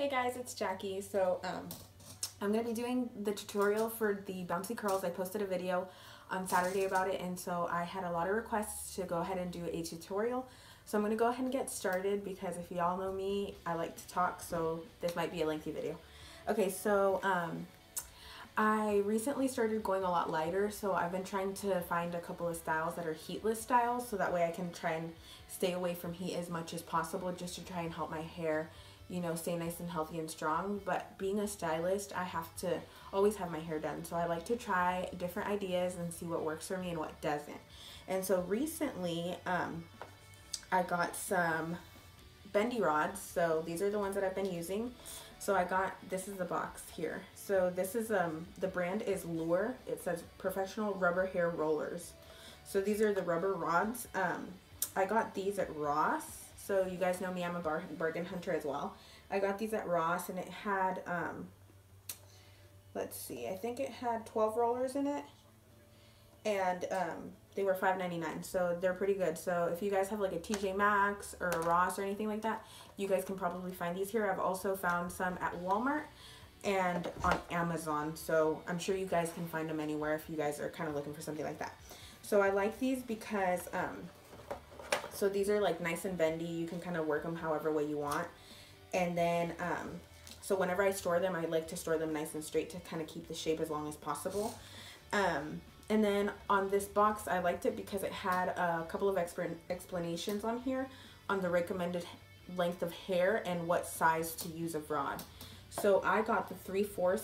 Hey guys, it's Jackie. I'm going to be doing the tutorial for the bouncy curls. I posted a video on Saturday about it, and so I had a lot of requests to go ahead and do a tutorial. So I'm going to go ahead and get started because if y'all know me, I like to talk, so this might be a lengthy video. Okay, I recently started going a lot lighter, so I've been trying to find a couple of styles that are heatless styles, so that way I can try and stay away from heat as much as possible, just to try and help my hair, you know, stay nice and healthy and strong. But being a stylist, I have to always have my hair done, so I like to try different ideas and see what works for me and what doesn't. And so recently I got some bendy rods, so these are the ones that I've been using. So this is the box here. So this is, the brand is Lure. It says Professional Rubber Hair Rollers. So these are the rubber rods. I got these at Ross. So you guys know me, I'm a bargain hunter as well. I got these at Ross, and it had, let's see, I think it had 12 rollers in it. And they were $5.99, so they're pretty good. So if you guys have like a TJ Maxx or a Ross or anything like that, you guys can probably find these here. I've also found some at Walmart and on Amazon, so I'm sure you guys can find them anywhere if you guys are kind of looking for something like that. So I like these because so these are like nice and bendy. You can kind of work them however way you want. And then so whenever I store them, I like to store them nice and straight to kind of keep the shape as long as possible. And then on this box, I liked it because it had a couple of explanations on here on the recommended length of hair and what size to use of rod. So I got the 3/4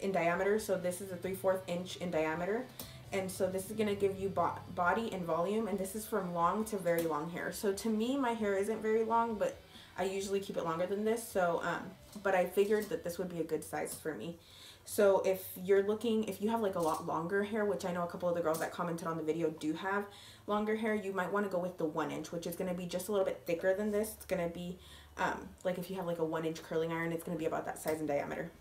in diameter. So this is a 3/4 inch in diameter. And so this is going to give you body and volume. And this is from long to very long hair. So to me, my hair isn't very long, but I usually keep it longer than this. So, but I figured that this would be a good size for me. So if you have like a lot longer hair, which I know a couple of the girls that commented on the video do have longer hair, you might want to go with the 1 inch, which is going to be just a little bit thicker than this. It's going to be like if you have like a 1 inch curling iron, it's going to be about that size in diameter.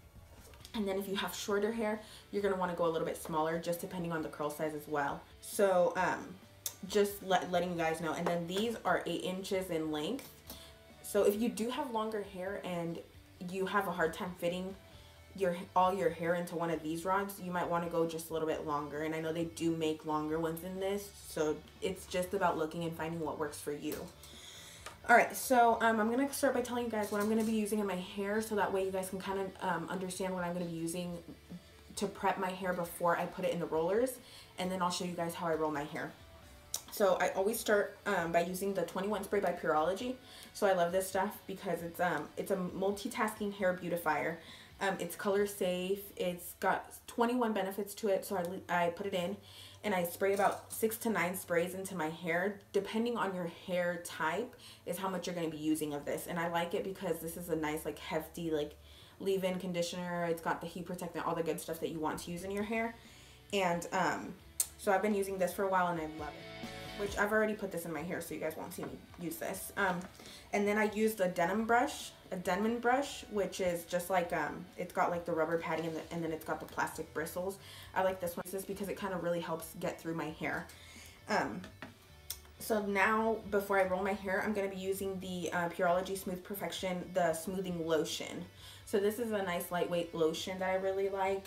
And then if you have shorter hair, you're going to want to go a little bit smaller, just depending on the curl size as well. So just letting you guys know. And then these are 8 inches in length. So if you do have longer hair and you have a hard time fitting all your hair into one of these rods, you might want to go just a little bit longer. And I know they do make longer ones than this, so it's just about looking and finding what works for you. Alright, so I'm going to start by telling you guys what I'm going to be using in my hair, so that way you guys can kind of understand what I'm going to be using to prep my hair before I put it in the rollers, and then I'll show you guys how I roll my hair. So I always start by using the 21 spray by Pureology. So I love this stuff because it's a multitasking hair beautifier. It's color safe. It's got 21 benefits to it. So I put it in and I spray about 6 to 9 sprays into my hair. Depending on your hair type is how much you're going to be using of this. And I like it because this is a nice like hefty like leave-in conditioner. It's got the heat protectant, all the good stuff that you want to use in your hair. And so I've been using this for a while and I love it. Which I've already put this in my hair, so you guys won't see me use this. And then I used a Denman brush, which is just like, it's got like the rubber padding and then it's got the plastic bristles. I like this one just because it kind of really helps get through my hair. So now, before I roll my hair, I'm going to be using the Pureology Smooth Perfection, the smoothing lotion. So this is a nice lightweight lotion that I really like.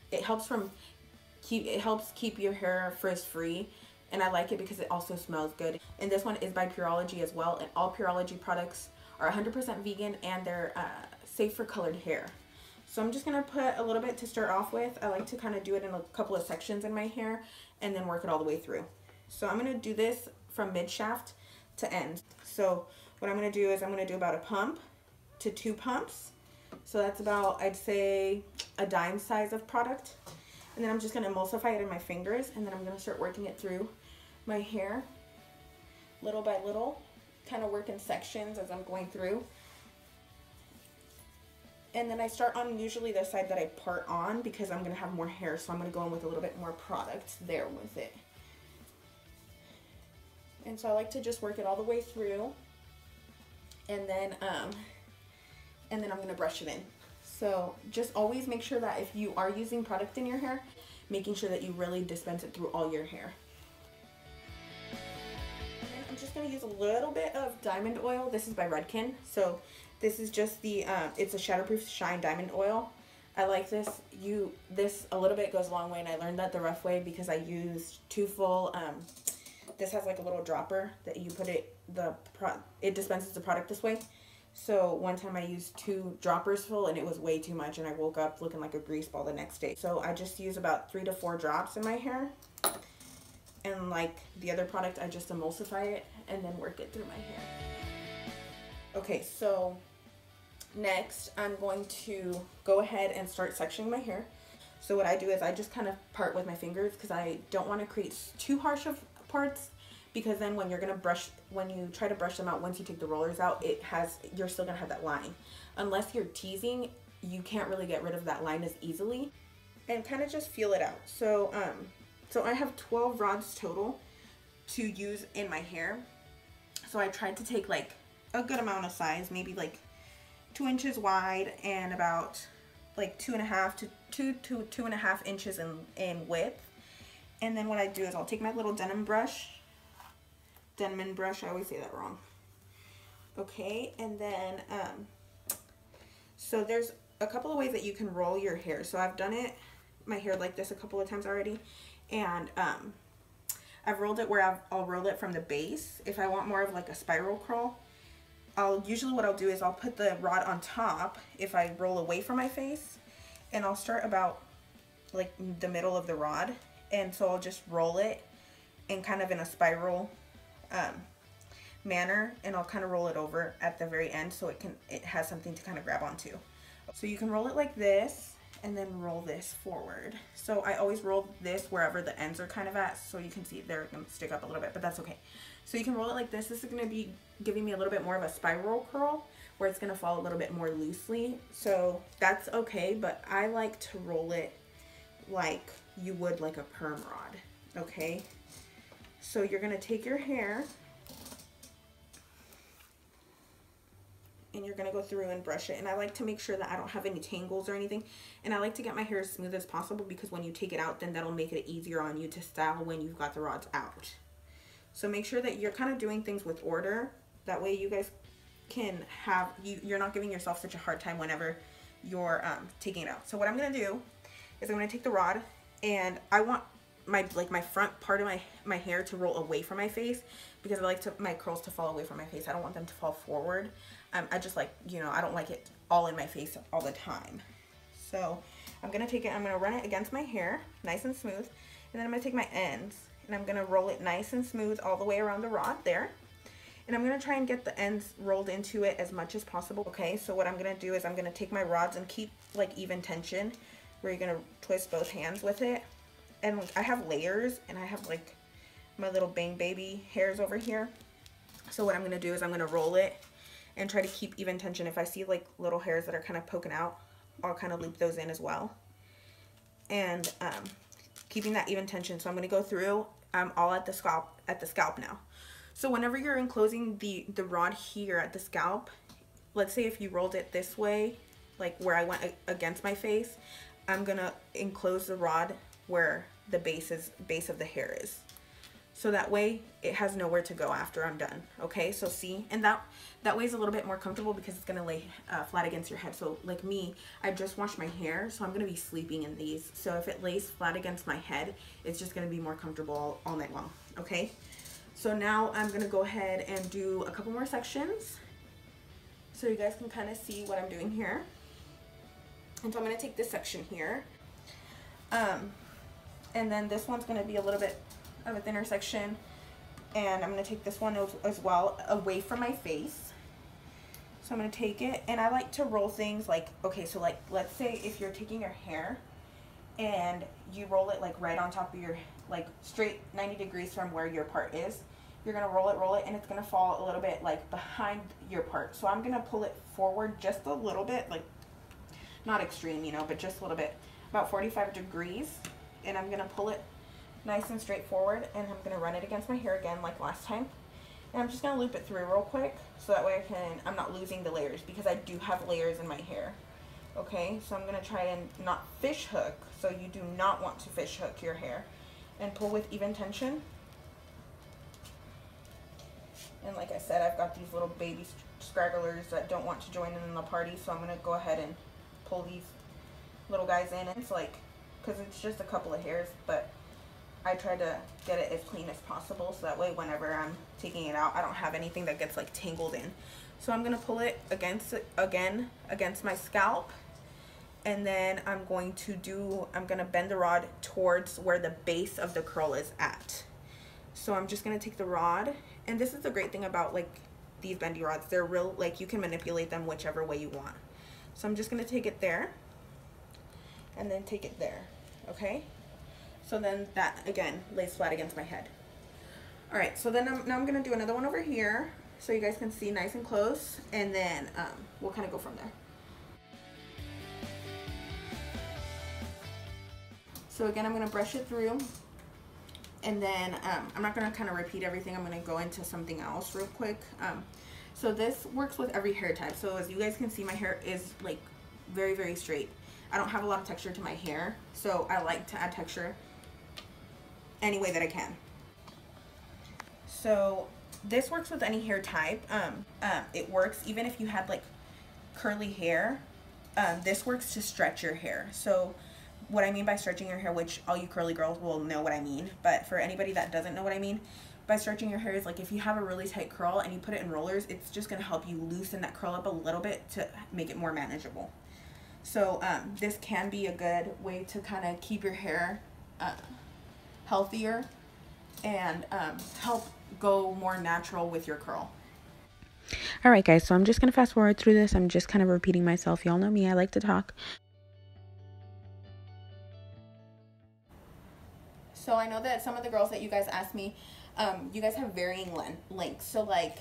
It helps keep your hair frizz-free. And I like it because it also smells good. And this one is by Pureology as well. And all Pureology products are 100% vegan and they're safe for colored hair. So I'm just going to put a little bit to start off with. I like to kind of do it in a couple of sections in my hair and then work it all the way through. So I'm going to do this from mid shaft to end. So what I'm going to do is I'm going to do about a pump to 2 pumps. So that's about, I'd say, a dime size of product. And then I'm just going to emulsify it in my fingers and then I'm going to start working it through my hair little by little, kind of work in sections as I'm going through. And then I start on usually the side that I part on because I'm going to have more hair, so I'm going to go in with a little bit more product there with it. And so I like to just work it all the way through, and then I'm going to brush it in. So just always make sure that if you are using product in your hair, making sure that you really dispense it through all your hair. And I'm just going to use a little bit of diamond oil. This is by Redken. So This is just the, it's a Shatterproof Shine Diamond Oil. I like this. This a little bit goes a long way, and I learned that the rough way because I used 2 full, this has like a little dropper that you put it, it dispenses the product this way. So one time I used 2 droppers full and it was way too much, and I woke up looking like a grease ball the next day. So I just use about 3 to 4 drops in my hair. And like the other product, I just emulsify it and then work it through my hair. Okay, so next I'm going to go ahead and start sectioning my hair. So what I do is I just kind of part with my fingers because I don't want to create too harsh of parts, because then when you try to brush them out, once you take the rollers out, you're still gonna have that line. Unless you're teasing, you can't really get rid of that line as easily. And kind of just feel it out. So so I have 12 rods total to use in my hair. So I tried to take like a good amount of size, maybe like 2 inches wide and about like 2.5 to 2.5 inches in width. And then what I do is I'll take my little Denman brush, I always say that wrong. Okay, and then, so there's a couple of ways that you can roll your hair. So I've done my hair like this a couple of times already. And I've rolled it where I'll roll it from the base. If I want more of like a spiral curl, usually what I'll do is I'll put the rod on top if I roll away from my face. And I'll start about like the middle of the rod. And so I'll just roll it in kind of in a spiral manner, and I'll kind of roll it over at the very end so it has something to kind of grab onto. So you can roll it like this and then roll this forward. So I always roll this wherever the ends are kind of at, so you can see they're going to stick up a little bit, but that's okay. So you can roll it like this. This is going to be giving me a little bit more of a spiral curl where it's going to fall a little bit more loosely. So that's okay, but I like to roll it like you would like a perm rod. Okay, so you're going to take your hair and you're going to go through and brush it. And I like to make sure that I don't have any tangles or anything. And I like to get my hair as smooth as possible, because when you take it out, then that'll make it easier on you to style when you've got the rods out. So make sure that you're kind of doing things with order. That way you guys can have, you're not giving yourself such a hard time whenever you're taking it out. So what I'm going to do is I'm going to take the rod, and I want my front part of my hair to roll away from my face, because I like my curls to fall away from my face. I don't want them to fall forward. I just like, I don't like it all in my face all the time. So I'm going to take it, I'm going to run it against my hair, nice and smooth. And then I'm going to take my ends, and I'm going to roll it nice and smooth all the way around the rod there. And I'm going to try and get the ends rolled into it as much as possible. Okay, so what I'm going to do is I'm going to take my rods and keep like even tension, where you're going to twist both hands with it. And like, I have layers, and I have like my little bang baby hairs over here. So what I'm going to do is I'm going to roll it and try to keep even tension. If I see like little hairs that are kind of poking out, I'll kind of loop those in as well. And keeping that even tension. So I'm going to go through, I'm all at the scalp now. So whenever you're enclosing the rod here at the scalp, let's say if you rolled it this way, like where I went against my face, I'm going to enclose the rod where the base of the hair is. So that way it has nowhere to go after I'm done. Okay, so see, and that way is a little bit more comfortable because it's gonna lay flat against your head. So like me, I just washed my hair, so I'm gonna be sleeping in these. So if it lays flat against my head, it's just gonna be more comfortable all night long. Okay, so now I'm gonna go ahead and do a couple more sections so you guys can kind of see what I'm doing here. And so I'm gonna take this section here, and then this one's gonna be a little bit of a thinner section, and I'm going to take this one as well away from my face. So I'm going to take it, and I like to roll things like, okay, so like let's say if you're taking your hair and you roll it like right on top of your, like straight 90 degrees from where your part is, you're going to roll it, and it's going to fall a little bit like behind your part. So I'm going to pull it forward just a little bit, like not extreme, but just a little bit, about 45 degrees, and I'm going to pull it nice and straight forward, and I'm going to run it against my hair again like last time. And I'm just going to loop it through real quick, so that way I'm not losing the layers, because I do have layers in my hair. Okay, so I'm going to try and not fish hook, so you do not want to fish hook your hair, and pull with even tension. And like I said, I've got these little baby scragglers that don't want to join in the party. So I'm gonna go ahead and pull these little guys in. It's like, because it's just a couple of hairs, but I try to get it as clean as possible so that way whenever I'm taking it out, I don't have anything that gets like tangled in. So I'm gonna pull it against my scalp, and then I'm gonna bend the rod towards where the base of the curl is at. So I'm just gonna take the rod, and this is the great thing about like these bendy rods. They're real, like you can manipulate them whichever way you want. So I'm just gonna take it there, and then take it there, okay? So then that, again, lays flat against my head. All right, so then now I'm gonna do another one over here so you guys can see nice and close, and then we'll kind of go from there. So again, I'm gonna brush it through, and then I'm not gonna kind of repeat everything. I'm gonna go into something else real quick. So this works with every hair type. So as you guys can see, my hair is like very, very straight. I don't have a lot of texture to my hair, so I like to add texture any way that I can. So this works with any hair type. It works even if you had like curly hair. This works to stretch your hair. So what I mean by stretching your hair, which all you curly girls will know what I mean, but for anybody that doesn't know what I mean by stretching your hair is like if you have a really tight curl and you put it in rollers, it's just gonna help you loosen that curl up a little bit to make it more manageable. So this can be a good way to kind of keep your hair healthier and help go more natural with your curl. All right, guys, so I'm just going to fast forward through this. I'm just kind of repeating myself. Y'all know me. I like to talk. So I know that some of the girls that you guys asked me, you guys have varying lengths. So like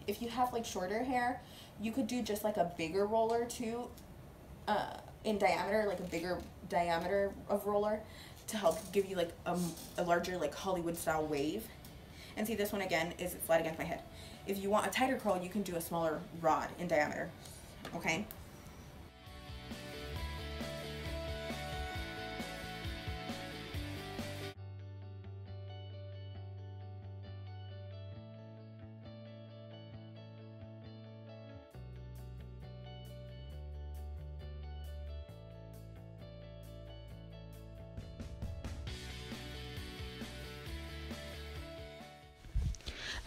if you have like shorter hair, you could do just like a bigger roller too. In diameter, like a bigger diameter of roller to help give you like a larger like Hollywood style wave. And see, this one again is flat against my head. If you want a tighter curl, you can do a smaller rod in diameter, okay?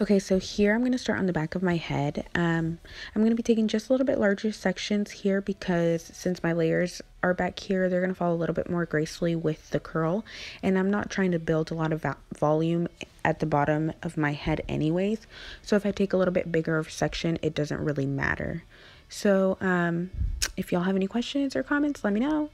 Okay, so here I'm going to start on the back of my head. I'm going to be taking just a little bit larger sections here because since my layers are back here, they're going to fall a little bit more gracefully with the curl. And I'm not trying to build a lot of volume at the bottom of my head anyways. So if I take a little bit bigger of section, it doesn't really matter. So if y'all have any questions or comments, let me know.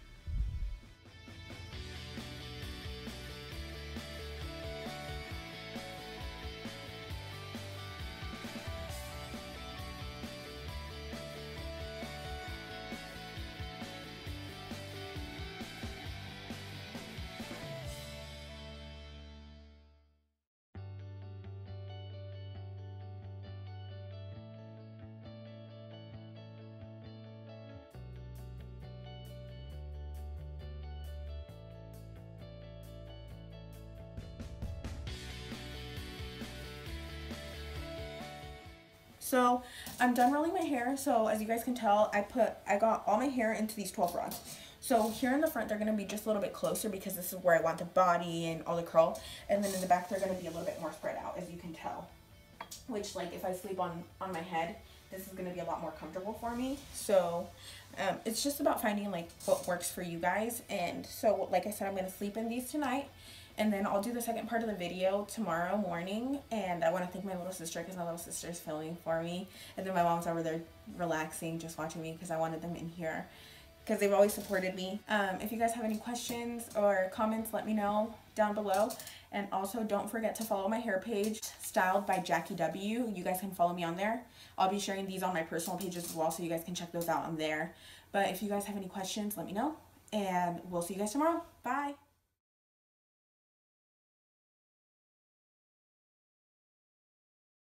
So I'm done rolling my hair. So as you guys can tell, I got all my hair into these 12 rods. So here in the front, they're going to be just a little bit closer because this is where I want the body and all the curl. And then in the back, they're going to be a little bit more spread out, as you can tell. Which, like, if I sleep on my head, this is going to be a lot more comfortable for me. So it's just about finding, like, what works for you guys. And so, like I said, I'm going to sleep in these tonight. And then I'll do the second part of the video tomorrow morning. And I want to thank my little sister because my little sister is filming for me. And then my mom's over there relaxing, just watching me because I wanted them in here because they've always supported me. If you guys have any questions or comments, let me know down below. And also don't forget to follow my hair page, Styled by Jackie W. You guys can follow me on there. I'll be sharing these on my personal pages as well, so you guys can check those out on there. But if you guys have any questions, let me know. And we'll see you guys tomorrow. Bye.